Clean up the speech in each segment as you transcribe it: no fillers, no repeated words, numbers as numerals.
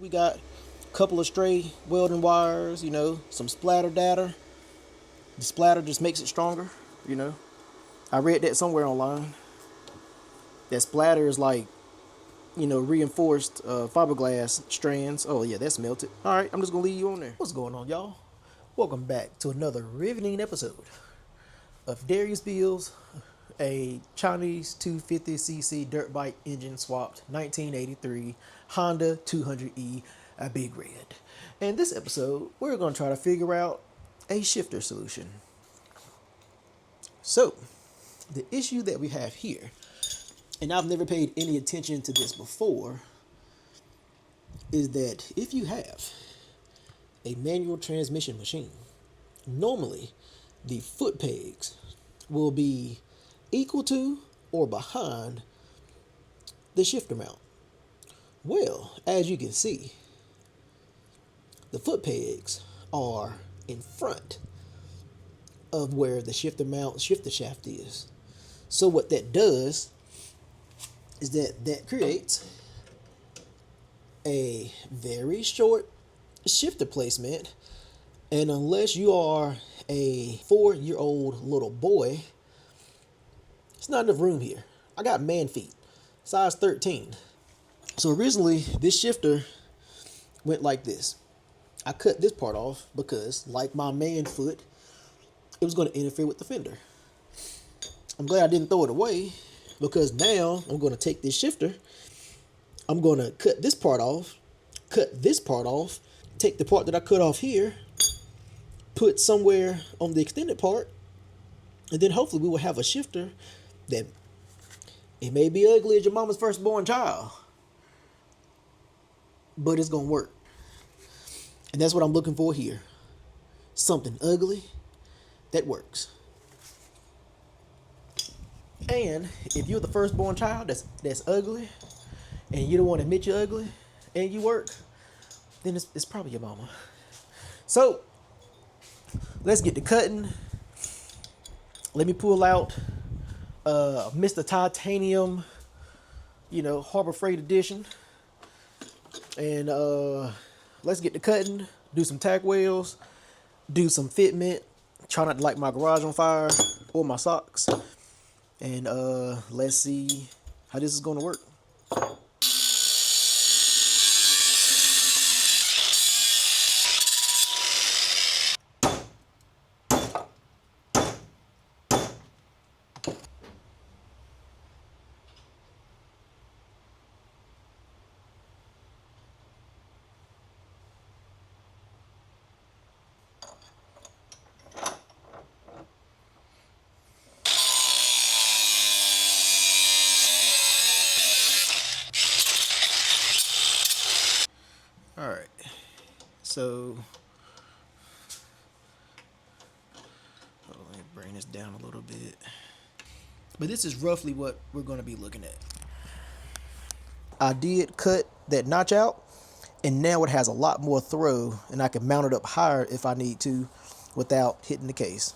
we got a couple of stray welding wires, some splatter data. The splatter just makes it stronger. I read that somewhere online. That splatter is like, reinforced fiberglass strands. Oh yeah, that's melted. All right, I'm just gonna leave you on there. What's going on, y'all? Welcome back to another riveting episode of Darius Beals, a Chinese 250cc dirt bike engine swapped 1983 Honda 200E, a big red. In this episode, we're going to try to figure out a shifter solution. So, the issue that we have here, and I've never paid any attention to this before, is that if you have a manual transmission machine, normally the foot pegs will be equal to or behind the shifter mount. Well, as you can see, the foot pegs are in front of where the shifter shaft is. So what that does is that creates a very short shifter placement, and unless you are a 4-year-old little boy, it's not enough room here. I got man feet, size 13. So originally, this shifter went like this. I cut this part off because, like my man foot, it was going to interfere with the fender. I'm glad I didn't throw it away, because now I'm going to take this shifter, I'm going to cut this part off, take the part that I cut off here, put somewhere on the extended part, and then hopefully we will have a shifter that it may be ugly as your mama's firstborn child, but it's going to work. And that's what I'm looking for here. Something ugly that works. And if you're the firstborn child that's ugly, and you don't want to admit you're ugly, and you work, then it's probably your mama. So, let's get to cutting. Let me pull out Mr. Titanium, Harbor Freight edition. And let's get to cutting, do some tack wheels, do some fitment, try not to light my garage on fire or my socks. And let's see how this is going to work. All right, so let me bring this down a little bit. But this is roughly what we're going to be looking at. I did cut that notch out, and now it has a lot more throw, and I can mount it up higher if I need to without hitting the case.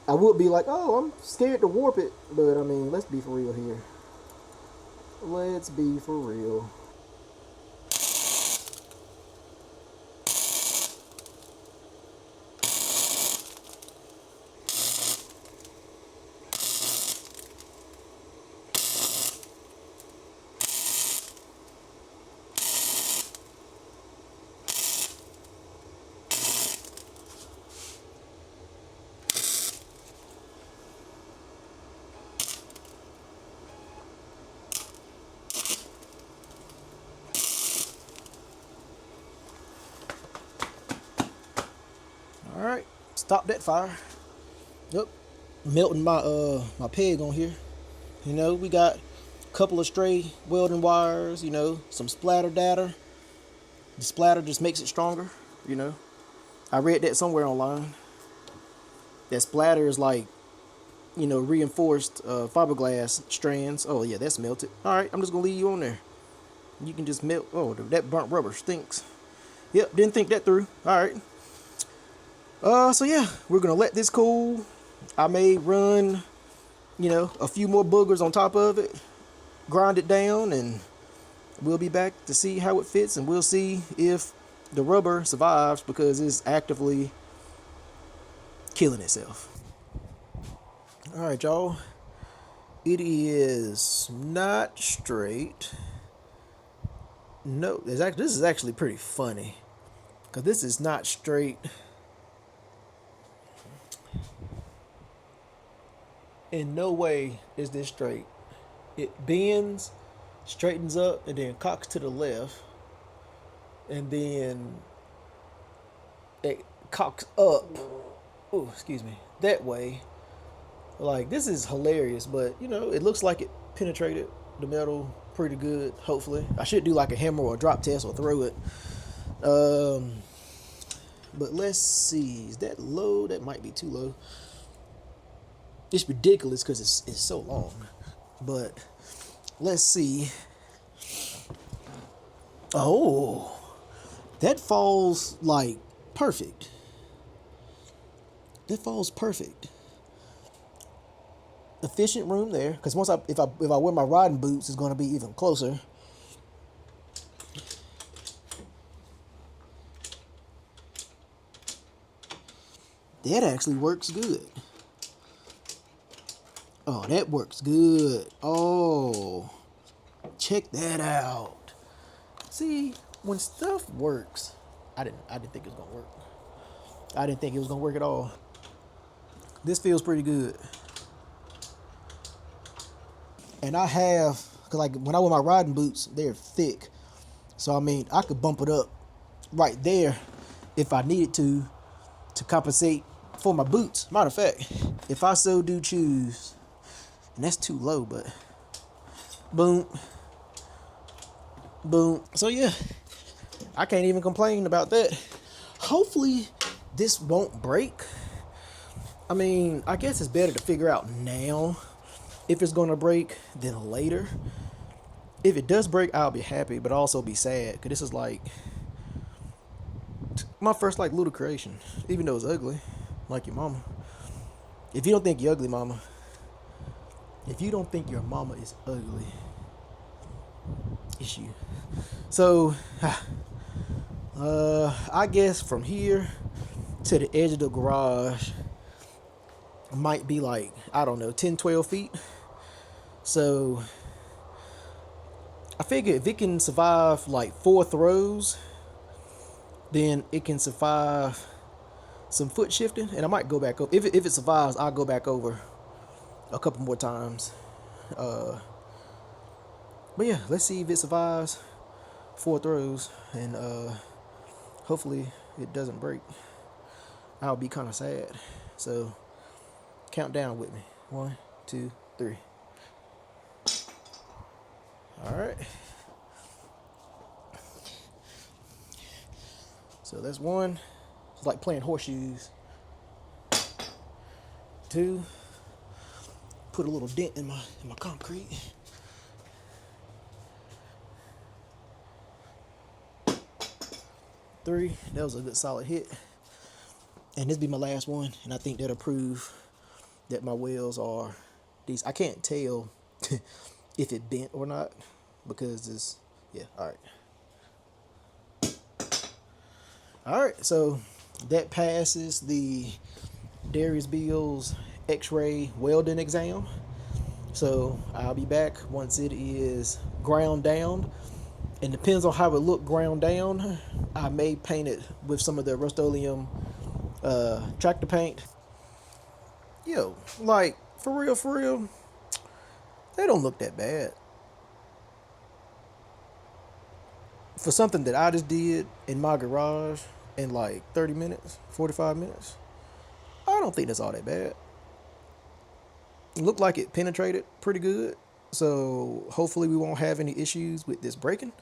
I would be like, oh, I'm scared to warp it, but I mean, let's be for real here. Let's be for real. All right, stop that fire. Yep, melting my peg on here. We got a couple of stray welding wires. Some splatter data. The splatter just makes it stronger. I read that somewhere online. That splatter is like, reinforced fiberglass strands. Oh yeah, that's melted. All right, I'm just gonna leave you on there. You can just melt. Oh, that burnt rubber stinks. Yep, didn't think that through. All right. So yeah, we're gonna let this cool. I may run, a few more boogers on top of it, grind it down, and we'll be back to see how it fits, and we'll see if the rubber survives because it's actively killing itself. All right, y'all. It is not straight. No, this is actually pretty funny because this is not straight. In no way is this straight. It bends, straightens up, and then cocks to the left, and then it cocks up. Oh, excuse me. That way. Like, this is hilarious, but it looks like it penetrated the metal pretty good. Hopefully, I should do like a hammer or a drop test or throw it. But let's see. Is that low? That might be too low. It's ridiculous because it's so long. But let's see. Oh, that falls like perfect. That falls perfect. Efficient room there, because if I wear my riding boots, it's going to be even closer. That actually works good. Oh, that works good. Oh, check that out. See, when stuff works, I didn't think it was gonna work. I didn't think it was gonna work at all. This feels pretty good. And I have, cause like when I wear my riding boots, they're thick. So I mean, I could bump it up right there if I needed to compensate for my boots. Matter of fact, if I so do choose, and that's too low, but boom, boom. So yeah, I can't even complain about that. Hopefully this won't break. I mean, I guess it's better to figure out now if it's gonna break than later. If it does break, I'll be happy, but also be sad, because this is like my first like little creation, even though it's ugly, like your mama. If you don't think you're ugly, mama, if you don't think your mama is ugly, it's you. So, I guess from here to the edge of the garage might be like, I don't know, 10, 12 feet. So, I figure if it can survive like 4 throws, then it can survive some foot shifting, and I might go back up. If it survives, I'll go back over a couple more times. But yeah, let's see if it survives 4 throws, and hopefully it doesn't break. I'll be kind of sad. So count down with me. 1, 2, 3. All right. So that's 1. It's like playing horseshoes. 2. Put a little dent in my concrete. 3. That was a good solid hit. And this be my last one, and I think that'll prove that my wheels are these. I can't tell if it bent or not because it's, yeah, all right. All right, so that passes the Darius Beals X-ray welding exam. So I'll be back once it is ground down. And depends on how it look ground down. I may paint it with some of the Rust-Oleum tractor paint. Yo, like, for real, they don't look that bad. For something that I just did in my garage in like 30 minutes, 45 minutes, I don't think that's all that bad. It looked like it penetrated pretty good. So hopefully we won't have any issues with this breaking.